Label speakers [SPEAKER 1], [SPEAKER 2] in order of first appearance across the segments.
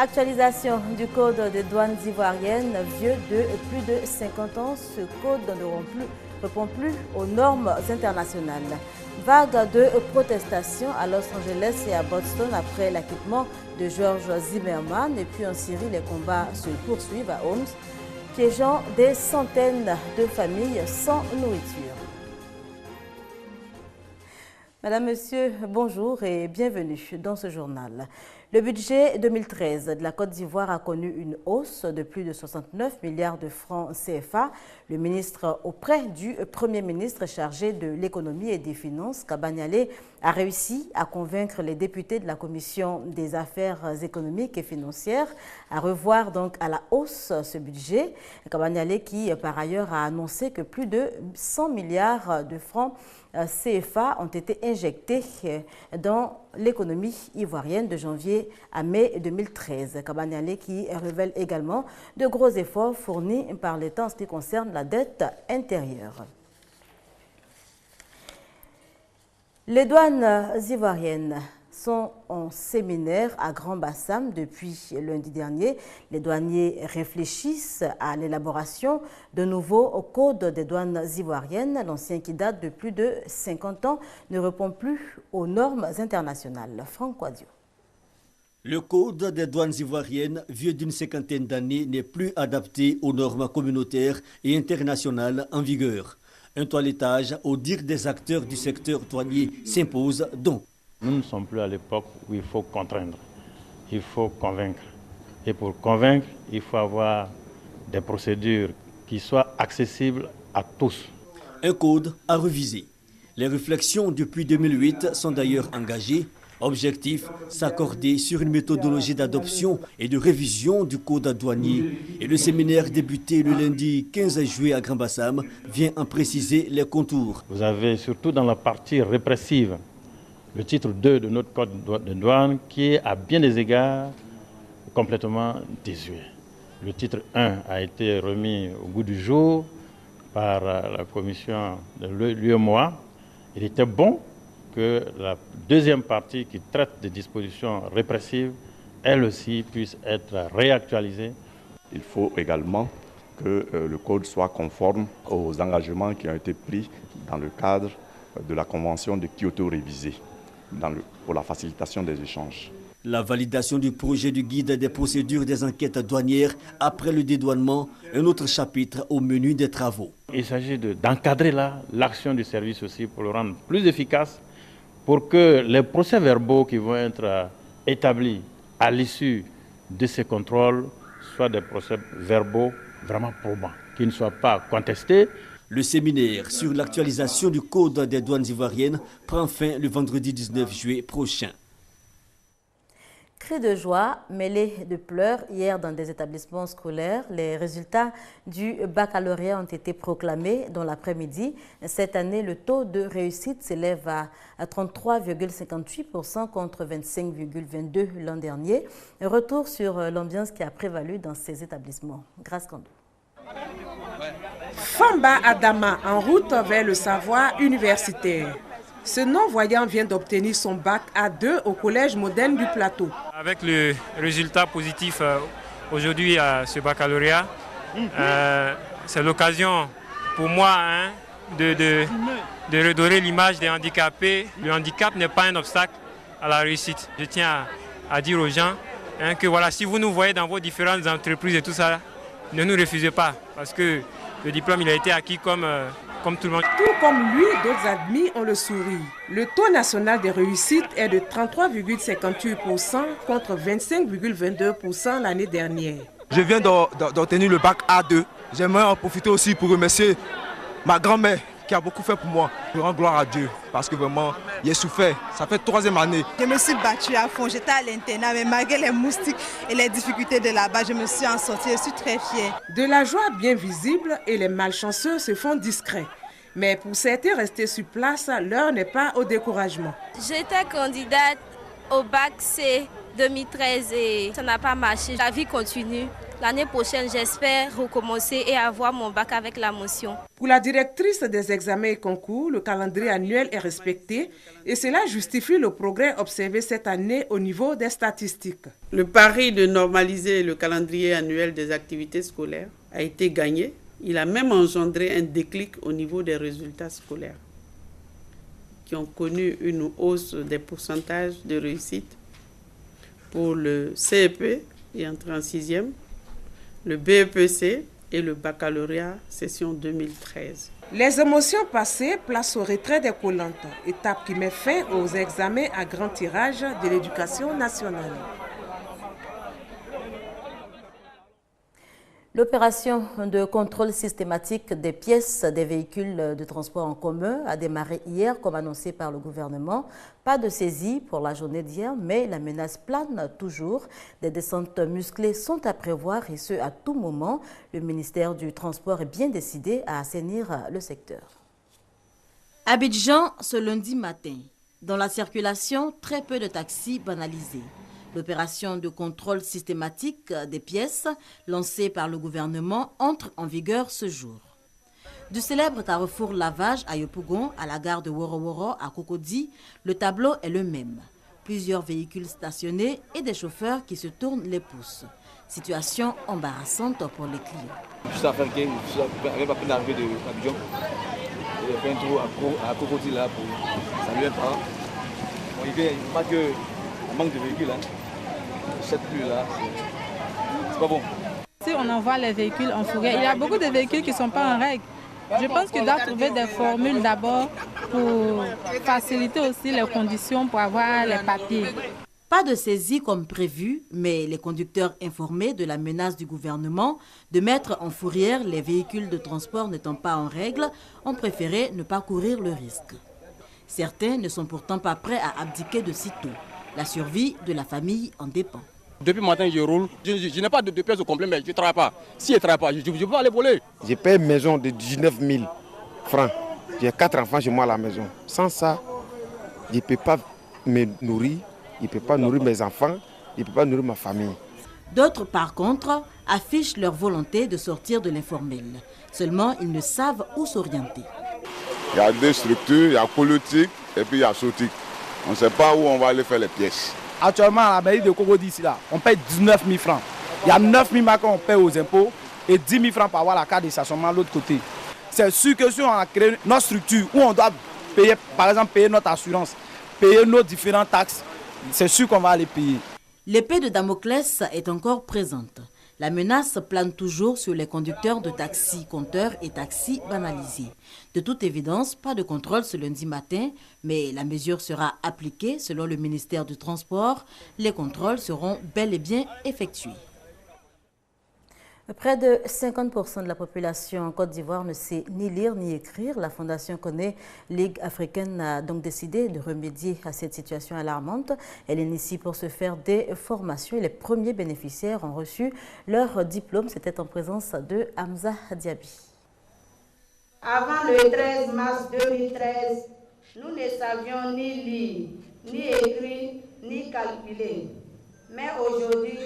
[SPEAKER 1] Actualisation du code des douanes ivoiriennes, vieux de plus de 50 ans. Ce code ne répond plus aux normes internationales. Vague de protestations à Los Angeles et à Boston après l'acquittement de George Zimmerman. Et puis en Syrie, les combats se poursuivent à Homs, piégeant des centaines de familles sans nourriture. Madame, Monsieur, bonjour et bienvenue dans ce journal. Le budget 2013 de la Côte d'Ivoire a connu une hausse de plus de 69 milliards de francs CFA. Le ministre auprès du Premier ministre chargé de l'économie et des finances, Kaba Nialé, a réussi à convaincre les députés de la Commission des affaires économiques et financières à revoir donc à la hausse ce budget. Kaba Nialé qui par ailleurs a annoncé que plus de 100 milliards de francs CFA ont été injectés dans l'économie ivoirienne de janvier à mai 2013. Kaba Nialé qui révèle également de gros efforts fournis par l'État en ce qui concerne la dette intérieure. Les douanes ivoiriennes sont en séminaire à Grand Bassam depuis lundi dernier. Les douaniers réfléchissent à l'élaboration de nouveaux codes des douanes ivoiriennes. L'ancien qui date de plus de 50 ans ne répond plus aux normes internationales. Franck Quadio.
[SPEAKER 2] Le code des douanes ivoiriennes, vieux d'une cinquantaine d'années, n'est plus adapté aux normes communautaires et internationales en vigueur. Un toilettage, au dire des acteurs du secteur douanier, s'impose donc.
[SPEAKER 3] Nous ne sommes plus à l'époque où il faut contraindre, il faut convaincre. Et pour convaincre, il faut avoir des procédures qui soient accessibles à tous.
[SPEAKER 2] Un code à reviser. Les réflexions depuis 2008 sont d'ailleurs engagées. Objectif, s'accorder sur une méthodologie d'adoption et de révision du code douanier. Et le séminaire débuté le lundi 15 juillet à Grand Bassam vient en préciser les contours.
[SPEAKER 3] Vous avez surtout dans la partie répressive le titre 2 de notre code de douane qui est à bien des égards complètement désuet. Le titre 1 a été remis au goût du jour par la commission de l'UEMOA. Il était bon que la deuxième partie qui traite des dispositions répressives, elle aussi puisse être réactualisée.
[SPEAKER 4] Il faut également que le code soit conforme aux engagements qui ont été pris dans le cadre de la convention de Kyoto révisée pour la facilitation des échanges.
[SPEAKER 2] La validation du projet du guide des procédures des enquêtes douanières après le dédouanement, un autre chapitre au menu des travaux.
[SPEAKER 3] Il s'agit d'encadrer l'action du service aussi pour le rendre plus efficace, pour que les procès-verbaux qui vont être établis à l'issue de ces contrôles soient des procès-verbaux vraiment probants, qui ne soient pas contestés.
[SPEAKER 2] Le séminaire sur l'actualisation du code des douanes ivoiriennes prend fin le vendredi 19 juillet prochain.
[SPEAKER 1] Cris de joie mêlés de pleurs hier dans des établissements scolaires. Les résultats du baccalauréat ont été proclamés dans l'après-midi. Cette année, le taux de réussite s'élève à 33,58% contre 25,22% l'an dernier. Retour sur l'ambiance qui a prévalu dans ces établissements. Grâce Kando.
[SPEAKER 5] Famba Adama en route vers le savoir universitaire. Ce non-voyant vient d'obtenir son bac A2 au Collège moderne du Plateau.
[SPEAKER 6] Avec le résultat positif aujourd'hui à ce baccalauréat, c'est l'occasion pour moi de redorer l'image des handicapés. Le handicap n'est pas un obstacle à la réussite. Je tiens à dire aux gens que voilà, si vous nous voyez dans vos différentes entreprises et tout ça, ne nous refusez pas parce que le diplôme il a été acquis comme tout le monde.
[SPEAKER 5] Tout comme lui, d'autres admis ont le sourire. Le taux national de réussite est de 33,58% contre 25,22% l'année dernière.
[SPEAKER 7] Je viens d'obtenir le bac A2. J'aimerais en profiter aussi pour remercier ma grand-mère qui a beaucoup fait pour moi. Je rends gloire à Dieu parce que vraiment, j'ai souffert. Ça fait 3e année.
[SPEAKER 8] Je me suis battue à fond. J'étais à l'internat, mais malgré les moustiques et les difficultés de là-bas, je me suis en sortie. Je suis très fière.
[SPEAKER 5] De la joie bien visible et les malchanceux se font discrets. Mais pour certains restés sur place, l'heure n'est pas au découragement.
[SPEAKER 9] J'étais candidate au bac C 2013 et ça n'a pas marché. La vie continue. L'année prochaine, j'espère recommencer et avoir mon bac avec la mention.
[SPEAKER 5] Pour la directrice des examens et concours, le calendrier annuel est respecté et cela justifie le progrès observé cette année au niveau des statistiques.
[SPEAKER 10] Le pari de normaliser le calendrier annuel des activités scolaires a été gagné. Il a même engendré un déclic au niveau des résultats scolaires qui ont connu une hausse des pourcentages de réussite pour le CEP et entrée en 6e, le BEPC et le baccalauréat session 2013.
[SPEAKER 5] Les émotions passées placent au retrait des collantes, étape qui met fin aux examens à grand tirage de l'éducation nationale.
[SPEAKER 1] L'opération de contrôle systématique des pièces des véhicules de transport en commun a démarré hier comme annoncé par le gouvernement. Pas de saisie pour la journée d'hier, mais la menace plane toujours. Des descentes musclées sont à prévoir et ce à tout moment. Le ministère du Transport est bien décidé à assainir le secteur. Abidjan, ce lundi matin. Dans la circulation, très peu de taxis banalisés. L'opération de contrôle systématique des pièces lancée par le gouvernement entre en vigueur ce jour. Du célèbre carrefour Lavage à Yopougon à la gare de Woro-Woro à Cocody, le tableau est le même. Plusieurs véhicules stationnés et des chauffeurs qui se tournent les pouces. Situation embarrassante pour les clients.
[SPEAKER 11] Je suis à faire game, je suis à peine arrivé de Abidjan. J'ai fait un tour à Cocody là pour saluer un parent. Bon, il n'y a pas que manque de véhicules. Cette pluie là, c'est pas bon.
[SPEAKER 12] Si on envoie les véhicules en fourrière, il y a beaucoup de véhicules qui ne sont pas en règle. Je pense qu'il doit trouver des formules d'abord pour faciliter aussi les conditions pour avoir les papiers.
[SPEAKER 1] Pas de saisie comme prévu, mais les conducteurs informés de la menace du gouvernement de mettre en fourrière les véhicules de transport n'étant pas en règle ont préféré ne pas courir le risque. Certains ne sont pourtant pas prêts à abdiquer de sitôt. La survie de la famille en dépend.
[SPEAKER 13] Depuis le matin, je roule. Je n'ai pas de pièces au complet, mais je ne travaille pas. Si je ne travaille pas, je peux aller voler.
[SPEAKER 14] J'ai payé une maison de 19 000 francs. J'ai 4 enfants chez moi à la maison. Sans ça, je ne peux pas me nourrir, je ne peux pas nourrir mes enfants, je ne peux pas nourrir ma famille.
[SPEAKER 1] D'autres, par contre, affichent leur volonté de sortir de l'informel. Seulement, ils ne savent où s'orienter.
[SPEAKER 15] Il y a deux structures, il y a politique et puis il y a sautique. On ne sait pas où on va aller faire les pièces.
[SPEAKER 16] Actuellement, à la mairie de Cocody, ici, là, on paye 19 000 francs. Il y a 9 000 francs qu'on paye aux impôts et 10 000 francs pour avoir la carte de stationnement de l'autre côté. C'est sûr que si on a créé notre structure où on doit payer, par exemple, payer notre assurance, payer nos différentes taxes, c'est sûr qu'on va aller payer.
[SPEAKER 1] L'épée de Damoclès est encore présente. La menace plane toujours sur les conducteurs de taxis compteurs et taxis banalisés. De toute évidence, pas de contrôle ce lundi matin, mais la mesure sera appliquée selon le ministère du Transport. Les contrôles seront bel et bien effectués. Près de 50% de la population en Côte d'Ivoire ne sait ni lire ni écrire. La Fondation Koné Ligue africaine a donc décidé de remédier à cette situation alarmante. Elle initie pour ce faire des formations et les premiers bénéficiaires ont reçu leur diplôme. C'était en présence de Hamza Diaby.
[SPEAKER 17] Avant le 13 mars 2013, nous ne savions ni lire, ni écrire, ni calculer. Mais aujourd'hui,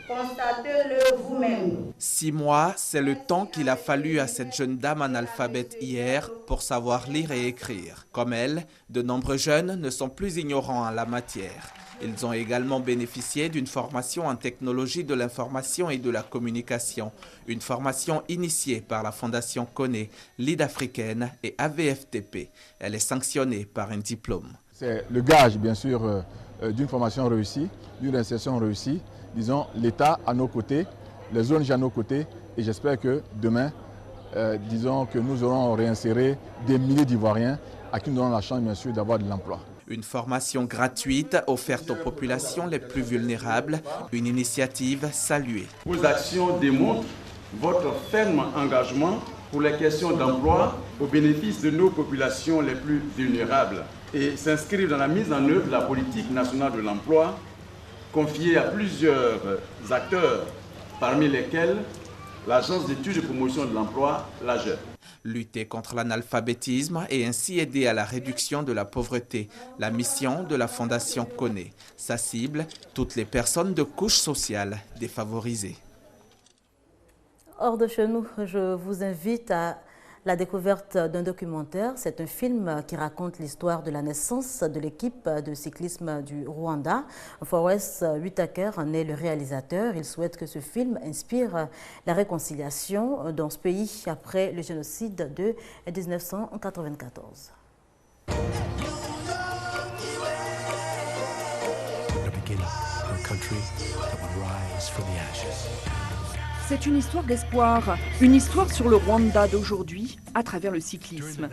[SPEAKER 17] constatez-le vous-même.
[SPEAKER 18] 6 mois, c'est le temps qu'il a fallu à cette jeune dame analphabète hier pour savoir lire et écrire. Comme elle, de nombreux jeunes ne sont plus ignorants en la matière. Ils ont également bénéficié d'une formation en technologie de l'information et de la communication, une formation initiée par la Fondation Koné, Ligue africaine et AVFTP. Elle est sanctionnée par un diplôme.
[SPEAKER 19] C'est le gage, bien sûr, d'une formation réussie, d'une insertion réussie. Disons, l'État à nos côtés, les ONG à nos côtés, et j'espère que demain, disons que nous aurons réinséré des milliers d'Ivoiriens à qui nous aurons la chance, bien sûr, d'avoir de l'emploi.
[SPEAKER 18] Une formation gratuite offerte aux populations les plus vulnérables, une initiative saluée.
[SPEAKER 20] Vos actions démontrent votre ferme engagement pour les questions d'emploi au bénéfice de nos populations les plus vulnérables et s'inscrivent dans la mise en œuvre de la politique nationale de l'emploi confiée à plusieurs acteurs, parmi lesquels l'Agence d'études et de promotion de l'emploi, l'AGEP.
[SPEAKER 18] Lutter contre l'analphabétisme et ainsi aider à la réduction de la pauvreté, la mission de la Fondation Koné. Sa cible, toutes les personnes de couche sociale défavorisées.
[SPEAKER 1] Hors de chez nous, je vous invite à la découverte d'un documentaire. C'est un film qui raconte l'histoire de la naissance de l'équipe de cyclisme du Rwanda. Forest Whitaker en est le réalisateur. Il souhaite que ce film inspire la réconciliation dans ce pays après le génocide de 1994.
[SPEAKER 21] C'est une histoire d'espoir, une histoire sur le Rwanda d'aujourd'hui à travers le cyclisme.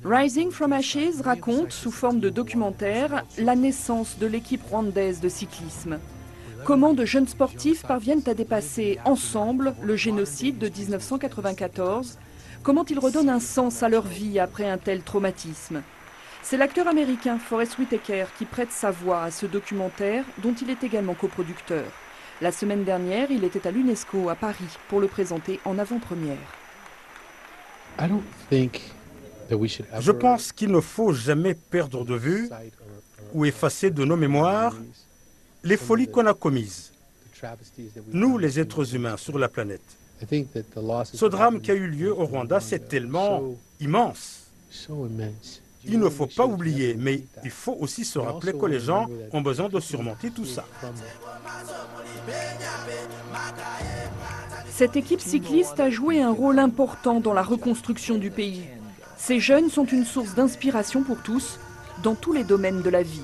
[SPEAKER 21] Rising from Ashes raconte, sous forme de documentaire, la naissance de l'équipe rwandaise de cyclisme. Comment de jeunes sportifs parviennent à dépasser ensemble le génocide de 1994, comment ils redonnent un sens à leur vie après un tel traumatisme. C'est l'acteur américain Forest Whitaker qui prête sa voix à ce documentaire dont il est également coproducteur. La semaine dernière, il était à l'UNESCO à Paris pour le présenter en avant-première.
[SPEAKER 22] Je pense qu'il ne faut jamais perdre de vue ou effacer de nos mémoires les folies qu'on a commises, nous les êtres humains sur la planète. Ce drame qui a eu lieu au Rwanda, c'est tellement immense. Il ne faut pas oublier, mais il faut aussi se rappeler que les gens ont besoin de surmonter tout ça.
[SPEAKER 21] Cette équipe cycliste a joué un rôle important dans la reconstruction du pays. Ces jeunes sont une source d'inspiration pour tous, dans tous les domaines de la vie.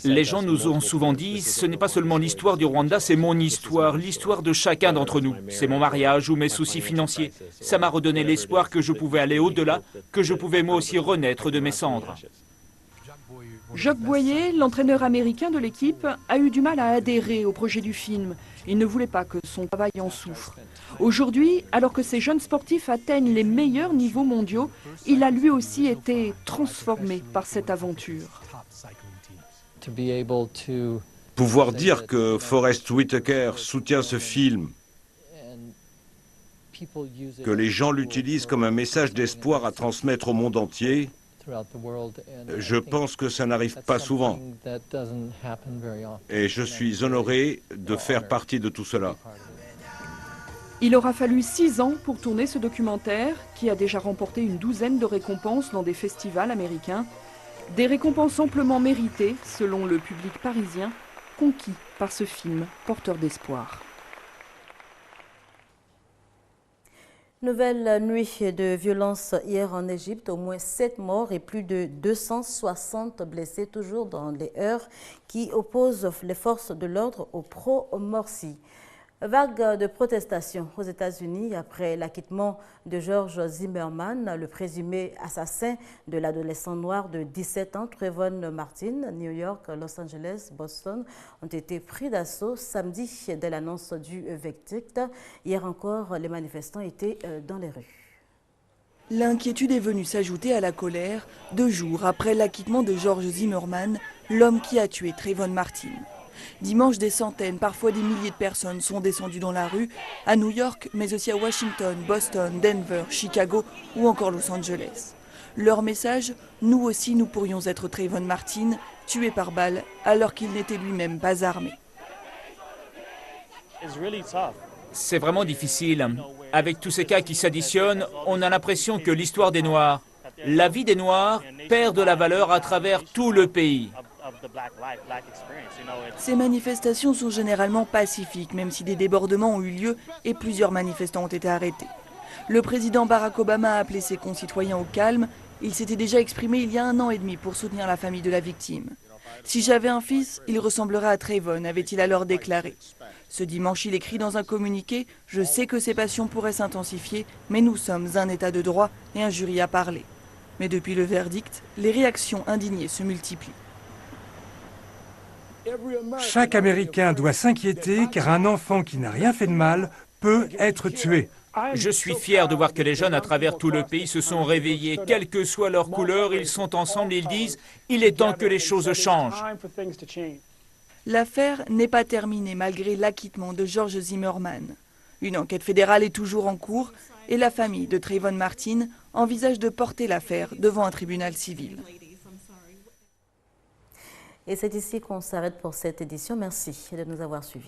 [SPEAKER 23] Les gens nous ont souvent dit, ce n'est pas seulement l'histoire du Rwanda, c'est mon histoire, l'histoire de chacun d'entre nous. C'est mon mariage ou mes soucis financiers. Ça m'a redonné l'espoir que je pouvais aller au-delà, que je pouvais moi aussi renaître de mes cendres.
[SPEAKER 21] Jacques Boyer, l'entraîneur américain de l'équipe, a eu du mal à adhérer au projet du film. Il ne voulait pas que son travail en souffre. Aujourd'hui, alors que ces jeunes sportifs atteignent les meilleurs niveaux mondiaux, il a lui aussi été transformé par cette aventure.
[SPEAKER 24] Pouvoir dire que Forest Whitaker soutient ce film, que les gens l'utilisent comme un message d'espoir à transmettre au monde entier, je pense que ça n'arrive pas souvent. Et je suis honoré de faire partie de tout cela.
[SPEAKER 21] Il aura fallu 6 ans pour tourner ce documentaire, qui a déjà remporté une douzaine de récompenses dans des festivals américains. Des récompenses amplement méritées, selon le public parisien, conquis par ce film porteur d'espoir.
[SPEAKER 1] Nouvelle nuit de violence hier en Égypte, au moins 7 morts et plus de 260 blessés, toujours dans les heurts qui opposent les forces de l'ordre aux pro-Morsi. Vague de protestation aux États-Unis après l'acquittement de George Zimmerman, le présumé assassin de l'adolescent noir de 17 ans, Trayvon Martin. New York, Los Angeles, Boston ont été pris d'assaut samedi dès l'annonce du verdict. Hier encore, les manifestants étaient dans les rues.
[SPEAKER 21] L'inquiétude est venue s'ajouter à la colère 2 jours après l'acquittement de George Zimmerman, l'homme qui a tué Trayvon Martin. Dimanche, des centaines, parfois des milliers de personnes sont descendues dans la rue, à New York, mais aussi à Washington, Boston, Denver, Chicago ou encore Los Angeles. Leur message, nous aussi nous pourrions être Trayvon Martin, tué par balle, alors qu'il n'était lui-même pas armé.
[SPEAKER 23] C'est vraiment difficile. Avec tous ces cas qui s'additionnent, on a l'impression que l'histoire des Noirs, la vie des Noirs, perd de la valeur à travers tout le pays.
[SPEAKER 21] Ces manifestations sont généralement pacifiques, même si des débordements ont eu lieu et plusieurs manifestants ont été arrêtés. Le président Barack Obama a appelé ses concitoyens au calme. Il s'était déjà exprimé il y a 1 an et demi pour soutenir la famille de la victime. Si j'avais un fils, il ressemblerait à Trayvon, avait-il alors déclaré. Ce dimanche, il écrit dans un communiqué « Je sais que ces passions pourraient s'intensifier, mais nous sommes un État de droit et un jury a parlé. » Mais depuis le verdict, les réactions indignées se multiplient.
[SPEAKER 25] Chaque Américain doit s'inquiéter car un enfant qui n'a rien fait de mal peut être tué.
[SPEAKER 23] Je suis fier de voir que les jeunes à travers tout le pays se sont réveillés. Quelle que soit leur couleur, ils sont ensemble et ils disent « Il est temps que les choses changent ».
[SPEAKER 21] L'affaire n'est pas terminée malgré l'acquittement de George Zimmerman. Une enquête fédérale est toujours en cours et la famille de Trayvon Martin envisage de porter l'affaire devant un tribunal civil.
[SPEAKER 1] Et c'est ici qu'on s'arrête pour cette édition. Merci de nous avoir suivis.